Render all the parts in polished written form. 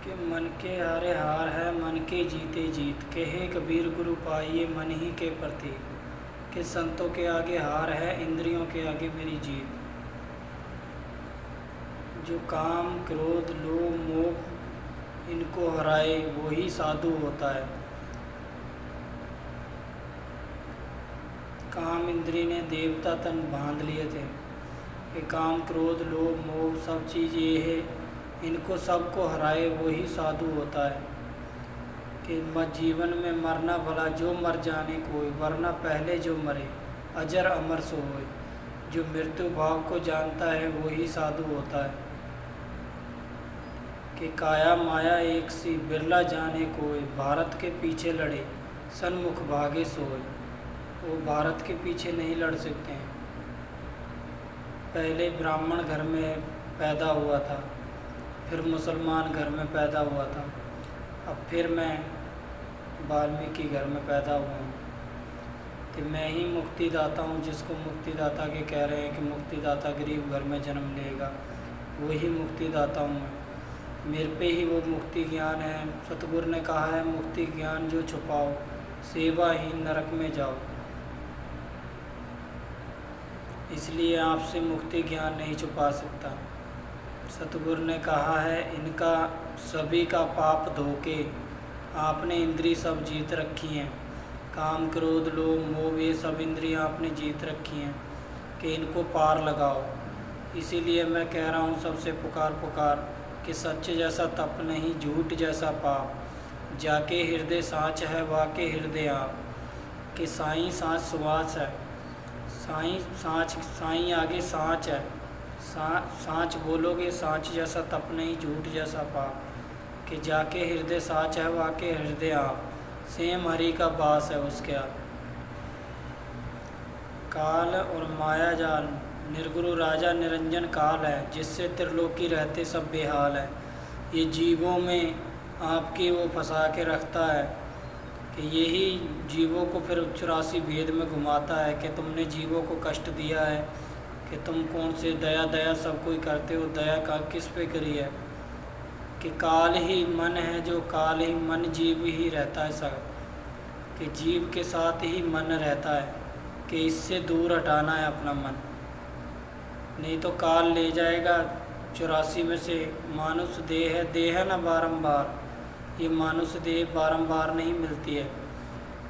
कि मन के हारे हार है मन के जीते जीत, कहे कबीर गुरु पाइए मन ही के प्रति, कि संतों के आगे हार है इंद्रियों के आगे मेरी जीत। जो काम क्रोध लोभ मोह इनको हराए वही साधु होता है। काम इंद्री ने देवता तन बांध लिए थे कि काम क्रोध लोभ मोह सब चीज़ ये है, इनको सबको हराए वही साधु होता है। कि जीवन में मरना भला जो मर जाने कोई, वरना पहले जो मरे अजर अमर सो होए। जो मृत्यु भाव को जानता है वही साधु होता है। कि काया माया एक सी बिरला जाने कोई, भारत के पीछे लड़े सन्मुख भागे सोए। वो भारत के पीछे नहीं लड़ सकते हैं। पहले ब्राह्मण घर में पैदा हुआ था, फिर मुसलमान घर में पैदा हुआ था, अब फिर मैं वाल्मीकि घर में पैदा हुआ हूँ। कि मैं ही मुक्तिदाता हूँ, जिसको मुक्तिदाता के कह रहे हैं कि मुक्तिदाता गरीब घर में जन्म लेगा, वही मुक्तिदाता हूँ मैं। मेरे पे ही वो मुक्ति ज्ञान है। सतगुरु ने कहा है मुक्ति ज्ञान जो छुपाओ, सेवाहीन नरक में जाओ। इसलिए आपसे मुक्ति ज्ञान नहीं छुपा सकता। सतगुरु ने कहा है इनका सभी का पाप धोके आपने इंद्री सब जीत रखी हैं। काम क्रोध लोभ मोह ये सब इंद्रियां आपने जीत रखी हैं कि इनको पार लगाओ। इसीलिए मैं कह रहा हूँ सबसे पुकार पुकार कि सच जैसा तप नहीं झूठ जैसा पाप, जाके हृदय साँच है वाके हृदय आप। कि साईं साँच सुवास है, साईं साँच साईं आगे साँच है। साँच बोलोगे साँच जैसा तप नहीं झूठ जैसा पाप। कि जाके हृदय साँच है वाके हृदय आप, सेम हरि का वास है उसके आप। काल और माया जाल निर्गुरु राजा निरंजन काल है, जिससे त्रिलोकी रहते सब बेहाल है। ये जीवों में आपकी वो फंसा के रखता है कि यही जीवों को फिर 84 भेद में घुमाता है कि तुमने जीवों को कष्ट दिया है, कि तुम कौन से दया दया सब कोई करते हो, दया का किस पे करी है। कि काल ही मन है, जो काल ही मन जीव ही रहता है सब। कि जीव के साथ ही मन रहता है, कि इससे दूर हटाना है अपना मन, नहीं तो काल ले जाएगा 84 में से। मानुष देह है, देह न बारंबार, ये मानुष देह बारंबार नहीं मिलती है।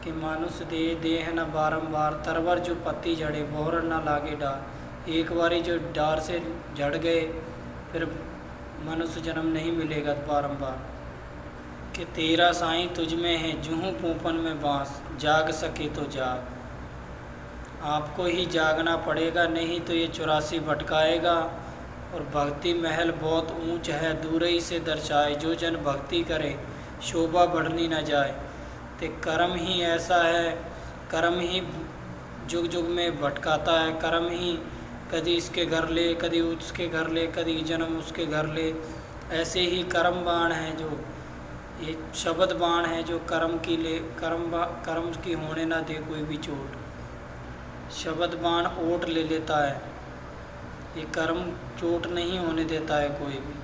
कि मानुष देह देह न बारंबार, तरवर जो पत्ती झड़े बोहर न लागे डार। एक बारी जो डार से झड़ गए फिर मनुष्य जन्म नहीं मिलेगा बारंबार। कि तेरा साईं तुझ में है जूहू पूपन में बाँस, जाग सके तो जाग। आपको ही जागना पड़ेगा, नहीं तो ये 84 भटकाएगा। और भक्ति महल बहुत ऊंच है, दूर ही से दर्शाए, जो जन भक्ति करे शोभा बढ़नी न जाए। ते कर्म ही ऐसा है, कर्म ही जुग जुग में भटकाता है। कर्म ही कभी इसके घर ले, कभी उसके घर ले, कभी जन्म उसके घर ले। ऐसे ही कर्म बाण है, जो ये शब्द बाण है जो कर्म की ले, कर्म की होने ना दे कोई भी चोट। शब्द बाण ओट ले लेता है, ये कर्म चोट नहीं होने देता है कोई भी।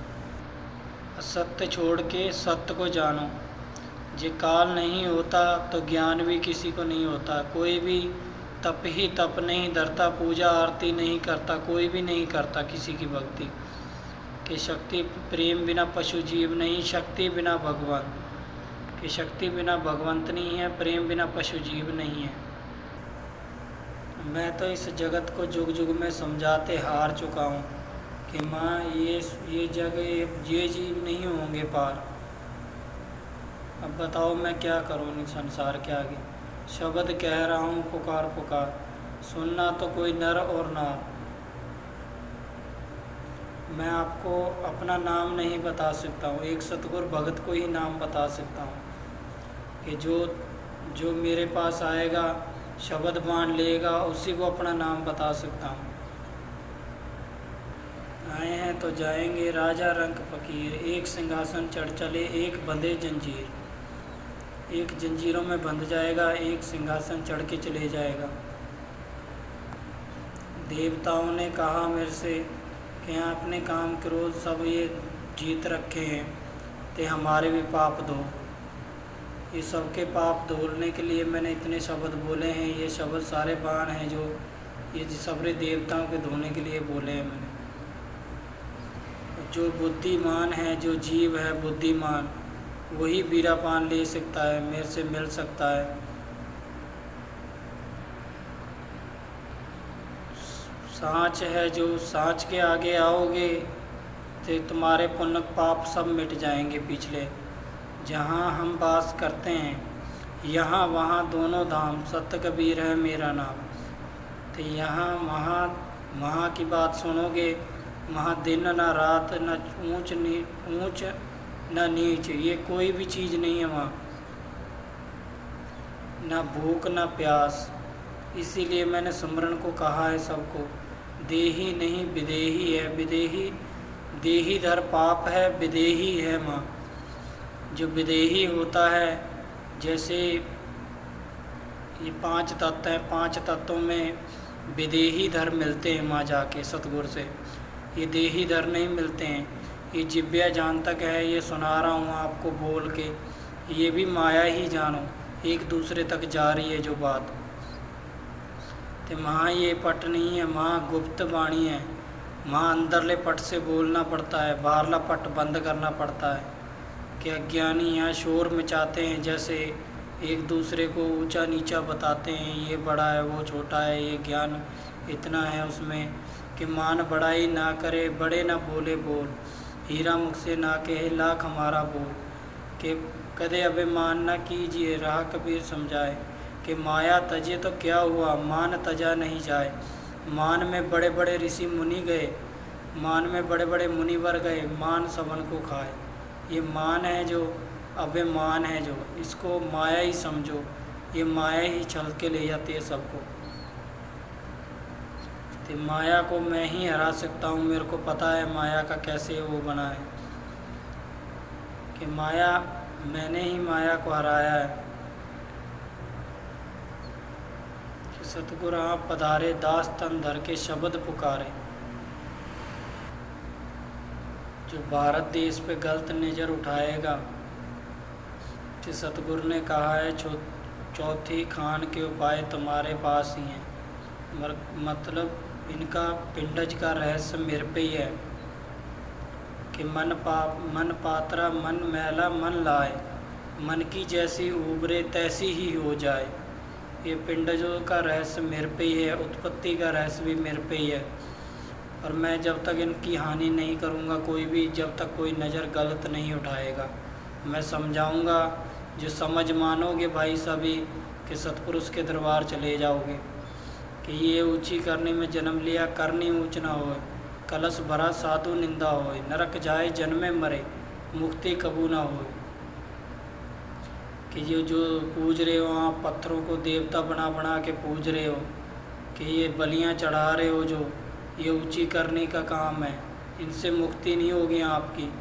असत्य छोड़ के सत्य को जानो, जे काल नहीं होता तो ज्ञान भी किसी को नहीं होता। कोई भी तप ही तप नहीं धरता, पूजा आरती नहीं करता, कोई भी नहीं करता किसी की भक्ति। कि शक्ति प्रेम बिना पशु जीव नहीं, शक्ति बिना भगवान। कि शक्ति बिना भगवंत नहीं है, प्रेम बिना पशु जीव नहीं है। मैं तो इस जगत को जुग जुग में समझाते हार चुका हूँ कि माँ ये जगह ये जीव नहीं होंगे पार। अब बताओ मैं क्या करूँ संसार के आगे। शब्द कह रहा हूँ पुकार पुकार, सुनना तो कोई नर और नार। मैं आपको अपना नाम नहीं बता सकता हूँ, एक सतगुरु भगत को ही नाम बता सकता हूँ कि जो मेरे पास आएगा शब्द बाण लेगा, उसी को अपना नाम बता सकता हूँ। आए हैं तो जाएंगे राजा रंग फकीर, एक सिंहासन चढ़ चले एक बंधे जंजीर। एक जंजीरों में बंध जाएगा, एक सिंहासन चढ़ के चले जाएगा। देवताओं ने कहा मेरे से कि आपने काम क्रोध सब ये जीत रखे हैं, ते हमारे भी पाप धो। ये सबके पाप धोने के लिए मैंने इतने शब्द बोले हैं। ये शब्द सारे बाण हैं जो ये सारे देवताओं के धोने के लिए बोले हैं मैंने। जो बुद्धिमान है, जो जीव है बुद्धिमान, वही बीरापान ले सकता है, मेरे से मिल सकता है। सांच है, जो सांच के आगे आओगे तो तुम्हारे पुण्य पाप सब मिट जाएंगे पिछले। जहाँ हम वास करते हैं, यहाँ वहाँ दोनों धाम, सत्य कबीर है मेरा नाम। तो यहाँ वहाँ की बात सुनोगे, वहाँ दिन न रात, न ऊंच न नीच, ये कोई भी चीज़ नहीं है वहाँ, न भूख न प्यास। इसीलिए मैंने सिमरन को कहा है सबको, देही नहीं विदेही है। विदेही देही धर पाप है, विदेही है माँ। जो विदेही होता है, जैसे ये 5 तत्व हैं, 5 तत्वों में विदेही धर मिलते हैं माँ जाके सतगुरु से। ये देही धर नहीं मिलते हैं। ये जिव्या जान तक है, ये सुना रहा हूँ आपको बोल के, ये भी माया ही जानो, एक दूसरे तक जा रही है जो बात। तो माँ ये पट नहीं है, माँ गुप्त वाणी है। माँ अंदरले पट से बोलना पड़ता है, बाहरला पट बंद करना पड़ता है। कि अज्ञानी यहाँ शोर मचाते हैं, जैसे एक दूसरे को ऊंचा नीचा बताते हैं, ये बड़ा है वो छोटा है, ये ज्ञान इतना है उसमें, कि मान बड़ाई ना करे, बड़े ना बोले बोल, हीरा मुख से ना कहे लाख हमारा बोल। कि कदे अभिमान ना कीजिए, राह कबीर समझाए, कि माया तजे तो क्या हुआ, मान तजा नहीं जाए। मान में बड़े बड़े ऋषि मुनि गए, मान में बड़े बड़े मुनिवर गए, मान सबन को खाए। ये मान है जो अभिमान है, जो इसको माया ही समझो, ये माया ही छल के ले जाती है सबको। तो माया को मैं ही हरा सकता हूँ, मेरे को पता है माया का कैसे वो बना है। कि माया, मैंने ही माया को हराया है। कि सतगुरु आप पधारे, दास तन धर के शब्द पुकारे। जो भारत देश पे गलत नज़र उठाएगा, कि सतगुरु ने कहा है चौथी खान के उपाय तुम्हारे पास ही हैं। मतलब इनका पिंडज का रहस्य मेरे पे ही है। कि मन पात्रा मन मैला मन लाए, मन की जैसी उबरे तैसी ही हो जाए। ये पिंडजों का रहस्य मेरे पे ही है, उत्पत्ति का रहस्य भी मेरे पे ही है। और मैं जब तक इनकी हानि नहीं करूँगा, कोई भी जब तक कोई नज़र गलत नहीं उठाएगा, मैं समझाऊँगा। जो समझ मानोगे भाई सभी, कि सतपुरुष के दरबार चले जाओगे। कि ये ऊंची करने में जन्म लिया, करनी ऊँच ना होए, कलश भरा साधु निंदा होए, नरक जाए जन्मे मरे, मुक्ति कबू ना होए। कि ये जो पूज रहे हो आप, पत्थरों को देवता बना बना के पूज रहे हो, कि ये बलियाँ चढ़ा रहे हो, जो ये ऊंची करने का काम है, इनसे मुक्ति नहीं होगी आपकी।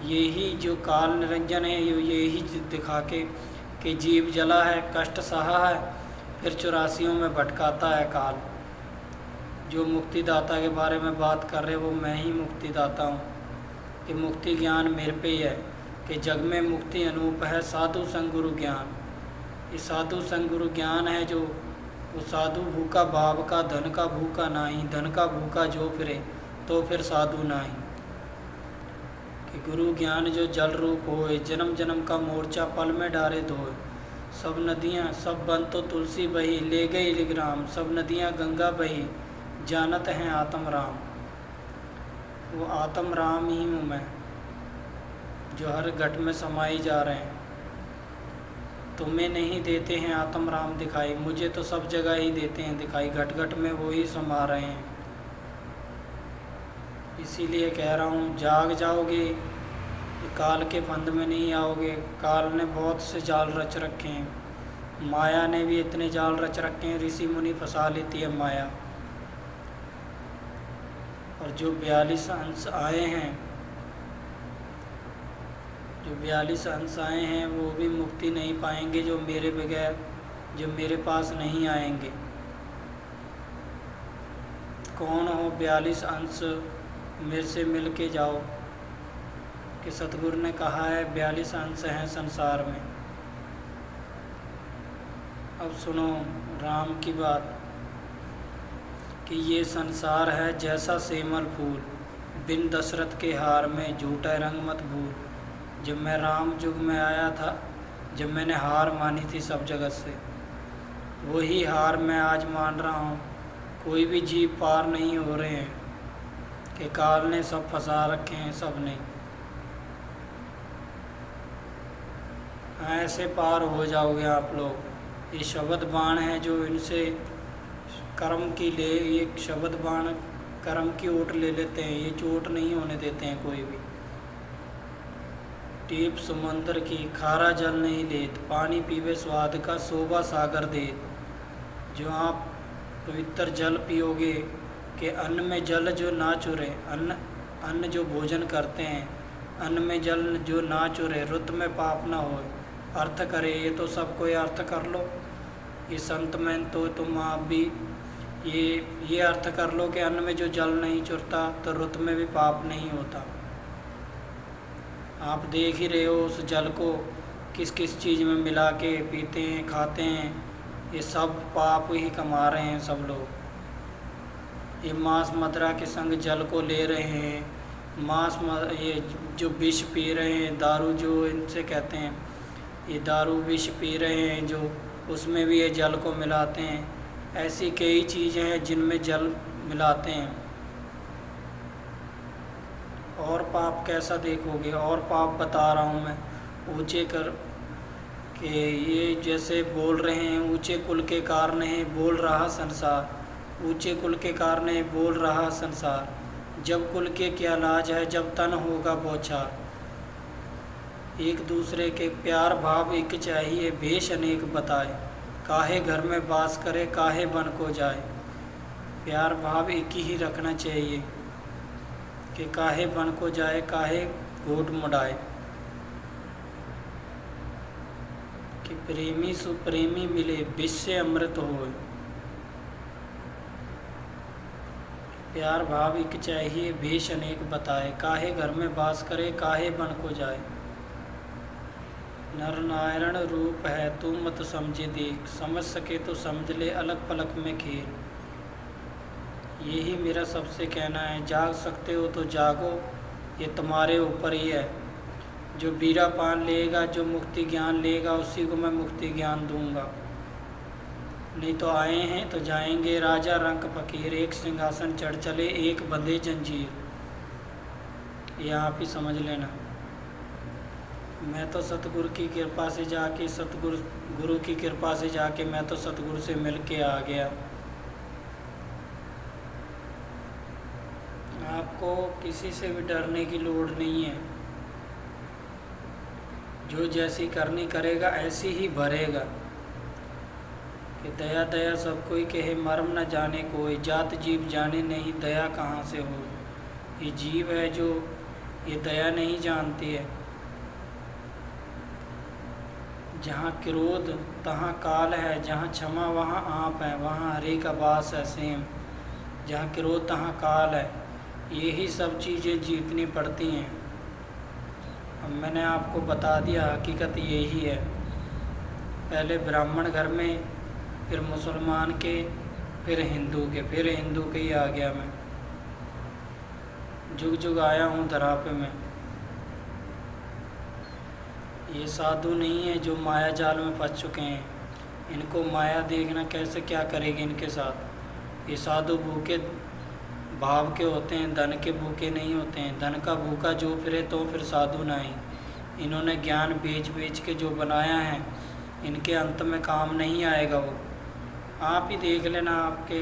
यही जो काल निरंजन है, यही दिखा के कि जीव जला है, कष्ट सहा है, फिर 84 में भटकाता है काल। जो मुक्तिदाता के बारे में बात कर रहे वो मैं ही मुक्तिदाता हूँ। कि मुक्ति ज्ञान मेरे पे ही है। कि जग में मुक्ति अनूप है, साधु संग गुरु ज्ञान। ये साधु संग गुरु ज्ञान है, जो वो साधु भूखा भाव का, धन का भूखा नाही, धन का भूखा जो फिरे तो फिर साधु नाही। कि गुरु ज्ञान जो जल रूप होए, जन्म जन्म का मोर्चा पल में डारे धोए। सब नदियाँ सब बन तो तुलसी बही, ले गई लिग्राम, सब नदियाँ गंगा बही, जानत हैं आत्म राम। वो आत्म राम ही हूँ मैं, जो हर घट में समाई जा रहे हैं। तुम्हें नहीं देते हैं आत्म राम दिखाई, मुझे तो सब जगह ही देते हैं दिखाई, घट घट में वो ही समा रहे हैं। इसीलिए कह रहा हूँ, जाग जाओगे, काल के फंद में नहीं आओगे। काल ने बहुत से जाल रच रखे हैं, माया ने भी इतने जाल रच रखे हैं, ऋषि मुनि फंसा लेती है माया। और जो 42 अंश आए हैं, जो 42 अंश आए हैं, वो भी मुक्ति नहीं पाएंगे, जो मेरे बगैर, जो मेरे पास नहीं आएंगे। कौन हो 42 अंश, मेरे से मिल के जाओ। कि सतगुरु ने कहा है 42 अंश हैं संसार में। अब सुनो राम की बात कि ये संसार है जैसा सेमल फूल, बिन दशरथ के हार में झूठा रंग मत भूल। जब मैं राम युग में आया था, जब मैंने हार मानी थी सब जगत से, वही हार मैं आज मान रहा हूँ। कोई भी जीव पार नहीं हो रहे हैं कि काल ने सब फंसा रखे हैं, सब ने। ऐसे पार हो जाओगे आप लोग। ये शब्द बाण है जो इनसे कर्म की ले, ये शब्द बाण कर्म की ओट ले लेते हैं, ये चोट नहीं होने देते हैं कोई भी। टीप समुंदर की खारा जल नहीं लेत, पानी पीवे स्वाद का शोभा सागर देत। जो आप पवित्र जल पियोगे कि अन्न में जल जो ना चुरे, अन्न जो भोजन करते हैं, अन्न में जल जो ना चुरे, रुत में पाप ना हो। अर्थ करे, ये तो सब कोई अर्थ कर लो। ये संत में तो तुम आप भी ये अर्थ कर लो कि अन्न में जो जल नहीं चुरता तो रुत में भी पाप नहीं होता। आप देख ही रहे हो उस जल को किस किस चीज़ में मिला के पीते हैं, खाते हैं। ये सब पाप ही कमा रहे हैं सब लोग। ये मांस मदिरा के संग जल को ले रहे हैं, ये जो विष पी रहे हैं, दारू जो इनसे कहते हैं, ये दारू विष पी रहे हैं जो, उसमें भी ये जल को मिलाते हैं। ऐसी कई चीज़ें हैं जिनमें जल मिलाते हैं। और पाप कैसा देखोगे? और पाप बता रहा हूँ मैं, ऊंचे कर कि ये जैसे बोल रहे हैं ऊंचे कुल के कारण है बोल रहा संसार, ऊंचे कुल के कारण है बोल रहा संसार। जब कुल के क्या लाज है, जब तन होगा बौछार। एक दूसरे के प्यार भाव एक चाहिए, भेष अनेक बताए। काहे घर में बास करे, काहे बन को जाए। प्यार भाव एक ही रखना चाहिए कि काहे बन को जाए, काहे घोट मुड़ाए। कि प्रेमी सुप्रेमी मिले, विष से अमृत होए। प्यार भाव एक चाहिए, भेष अनेक बताए। काहे घर में बास करे, काहे बन को जाए। नर नारायण रूप है तू मत समझे देख, समझ सके तो समझ ले अलग पलक में खेल। यही मेरा सबसे कहना है। जाग सकते हो तो जागो, ये तुम्हारे ऊपर ही है। जो बीरा पान लेगा, जो मुक्ति ज्ञान लेगा, उसी को मैं मुक्ति ज्ञान दूंगा। नहीं तो आए हैं तो जाएंगे। राजा रंक फकीर, एक सिंहासन चढ़ चले, एक बंधे जंजीर। ये आप ही समझ लेना। मैं तो सतगुरु की कृपा से जाके, गुरु की कृपा से जाके मैं तो सतगुरु से मिल के आ गया। आपको किसी से भी डरने की लोड़ नहीं है। जो जैसी करनी करेगा ऐसी ही भरेगा। कि दया दया सब कोई कहे, मर्म न जाने कोई। जात जीव जाने नहीं, दया कहाँ से हो। ये जीव है जो ये दया नहीं जानती है। जहाँ क्रोध तहाँ काल है, जहाँ क्षमा वहाँ आप है, वहाँ हरे का वास है सेम। जहाँ क्रोध तहाँ काल है। यही सब चीज़ें जीतनी पड़ती हैं। अब मैंने आपको बता दिया, हकीकत यही है। पहले ब्राह्मण घर में, फिर मुसलमान के, फिर हिंदू के, फिर हिंदू के ही आ गया मैं। जुग जुग आया हूँ धरा पे मैं। ये साधु नहीं है जो माया जाल में फंस चुके हैं। इनको माया देखना कैसे क्या करेगी इनके साथ। ये साधु भूखे भाव के होते हैं, धन के भूखे नहीं होते हैं। धन का भूखा जो फिरे तो फिर साधु नहीं। इन्होंने ज्ञान बेच बेच के जो बनाया है, इनके अंत में काम नहीं आएगा वो। आप ही देख लेना, आपके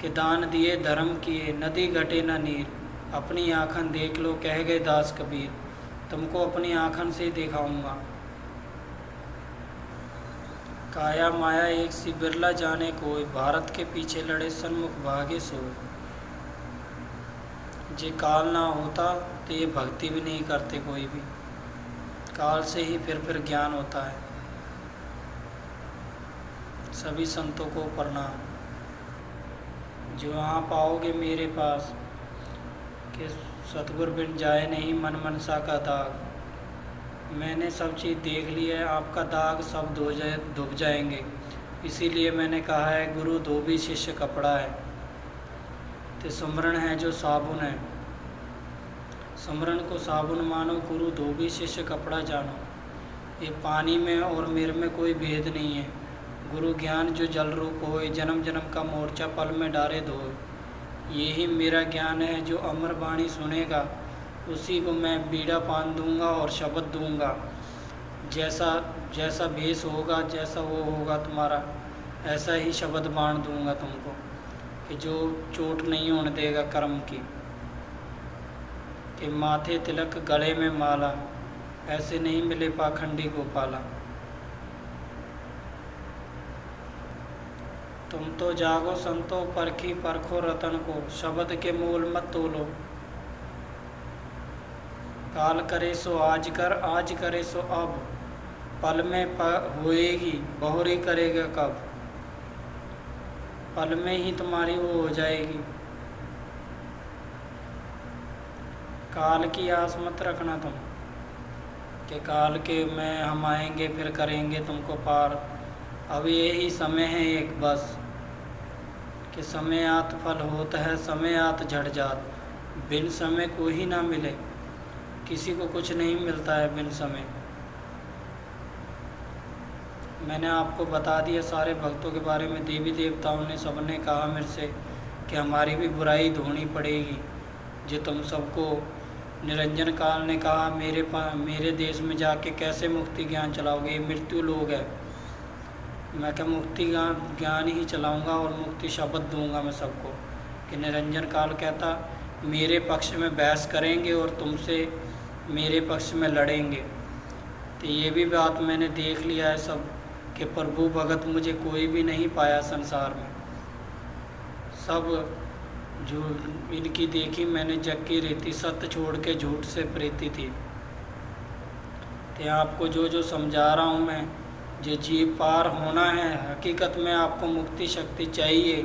कि दान दिए धर्म किए, नदी घटे न नीर। अपनी आँखन देख लो, कह गए दास कबीर। तुमको अपनी आँखन से ही दिखाऊंगा। काया माया एक सी बिरला जाने कोई, भारत के पीछे लड़े सन्मुख भागे सोए। जे काल ना होता तो ये भक्ति भी नहीं करते कोई भी। काल से ही फिर ज्ञान होता है। सभी संतों को प्रणाम। जो आप आओगे मेरे पास कि सतगुर बिन जाए नहीं मन मनसा का दाग। मैंने सब चीज़ देख ली है, आपका दाग सब धुप जाएंगे। इसीलिए मैंने कहा है गुरु धोबी शिष्य कपड़ा है। तो सुमरन है जो साबुन है, सुमरन को साबुन मानो, गुरु धोबी शिष्य कपड़ा जानो। ये पानी में और मेरे में कोई भेद नहीं है। गुरु ज्ञान जो जल रूप होए, जन्म जन्म का मोर्चा पल में डारे धोए। यही मेरा ज्ञान है, जो अमर वाणी सुनेगा उसी को मैं बीड़ा पान दूंगा और शब्द दूंगा। जैसा जैसा भेष होगा, जैसा वो होगा तुम्हारा, ऐसा ही शब्द बांट दूंगा तुमको, कि जो चोट नहीं होने देगा कर्म की। कि माथे तिलक गले में माला, ऐसे नहीं मिले पाखंडी गोपाला। तुम तो जागो संतो परखी परखो रतन को, शब्द के मोल मत तोलो। काल करे सो आज कर, आज करे सो अब, पल में होएगी बहुरी करेगा कब। पल में ही तुम्हारी वो हो जाएगी। काल की आस मत रखना तुम, कि काल के में हम आएंगे फिर करेंगे तुमको पार। अब यही समय है एक बस, कि समय आत फल होता है, समय आत झड़ जात। बिन समय को ही ना मिले, किसी को कुछ नहीं मिलता है बिन समय। मैंने आपको बता दिया सारे भक्तों के बारे में। देवी देवताओं ने सबने कहा मेरे से कि हमारी भी बुराई धोनी पड़ेगी। जो तुम सबको निरंजन काल ने कहा मेरे देश में जाके कैसे मुक्ति ज्ञान चलाओगे, ये मृत्यु लोग है। मैं क्या मुक्ति ज्ञान ही चलाऊंगा और मुक्ति शब्द दूंगा मैं सबको। कि निरंजन काल कहता मेरे पक्ष में बहस करेंगे और तुमसे मेरे पक्ष में लड़ेंगे। तो ये भी बात मैंने देख लिया है सब, कि प्रभु भगत मुझे कोई भी नहीं पाया संसार में। सब जो इनकी देखी मैंने जग की रीति, सत्य छोड़ के झूठ से प्रीति थी। तो आपको जो जो समझा रहा हूँ मैं, जो जीव पार होना है, हकीकत में आपको मुक्ति शक्ति चाहिए,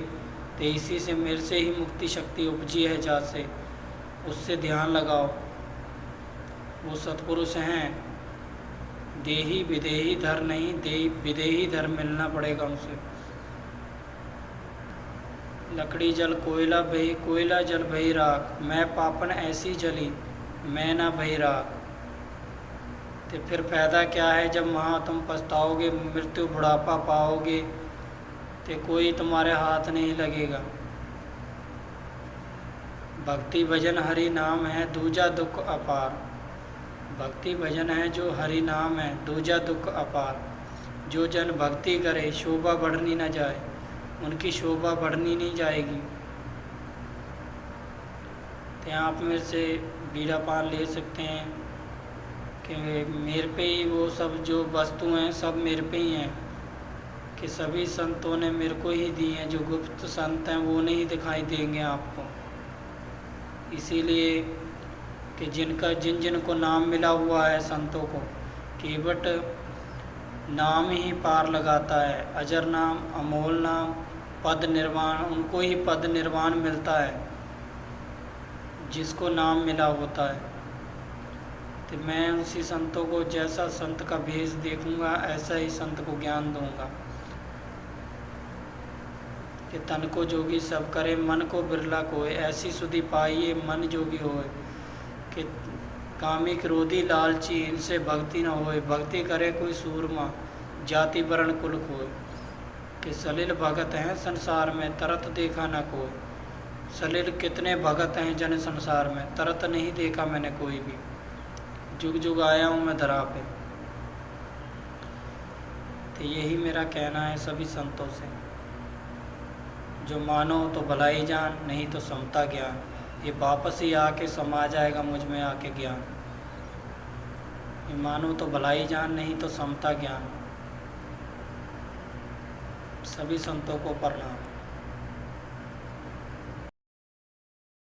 तो इसी से मेरे से ही मुक्ति शक्ति उपजी है, जहाँ से उससे ध्यान लगाओ। वो सत्पुरुष हैं, देही विदेही धर नहीं, देही विदेही धर मिलना पड़ेगा उनसे। लकड़ी जल कोयला भई, कोयला जल भई राख, मैं पापन ऐसी जली मैं ना भई राख। तो फिर फायदा क्या है जब वहाँ तुम पछताओगे, मृत्यु बुढ़ापा पाओगे, तो कोई तुम्हारे हाथ नहीं लगेगा। भक्ति भजन हरि नाम है, दूजा दुख अपार। भक्ति भजन है जो हरि नाम है, दूजा दुख अपार। जो जन भक्ति करे शोभा बढ़नी न जाए, उनकी शोभा बढ़नी नहीं जाएगी। तो आप मेरे से बीड़ा पान ले सकते हैं, कि मेरे पे ही वो सब जो वस्तु हैं सब मेरे पे ही हैं। कि सभी संतों ने मेरे को ही दी हैं, जो गुप्त संत हैं वो नहीं दिखाई देंगे आपको। इसीलिए कि जिन को नाम मिला हुआ है संतों को, केवट नाम ही पार लगाता है। अजर नाम, अमोल नाम, पद निर्वाण, उनको ही पद निर्वाण मिलता है जिसको नाम मिला होता है। तो मैं उसी संतों को, जैसा संत का भेष देखूंगा ऐसा ही संत को ज्ञान दूंगा। कि तन को जोगी सब करे, मन को बिरला कोय, ऐसी सुधि पाइए मन जोगी होए। कि कामी क्रोधी लालची इनसे भक्ति न होए, भक्ति करे कोई सूरमा, जाति वर्ण कुल कोय। कि सलिल भगत हैं संसार में, तरत देखा न कोई। सलिल कितने भगत हैं जन संसार में, तरत नहीं देखा मैंने कोई भी। जुग जुग आया हूँ मैं धरा पे। तो यही मेरा कहना है सभी संतों से, जो मानो तो भलाई जान, नहीं तो समता ज्ञान। ये वापस ही आके समा जाएगा मुझ में आके ज्ञान। ये मानो तो भलाई जान, नहीं तो समता ज्ञान। सभी संतों को प्रणाम।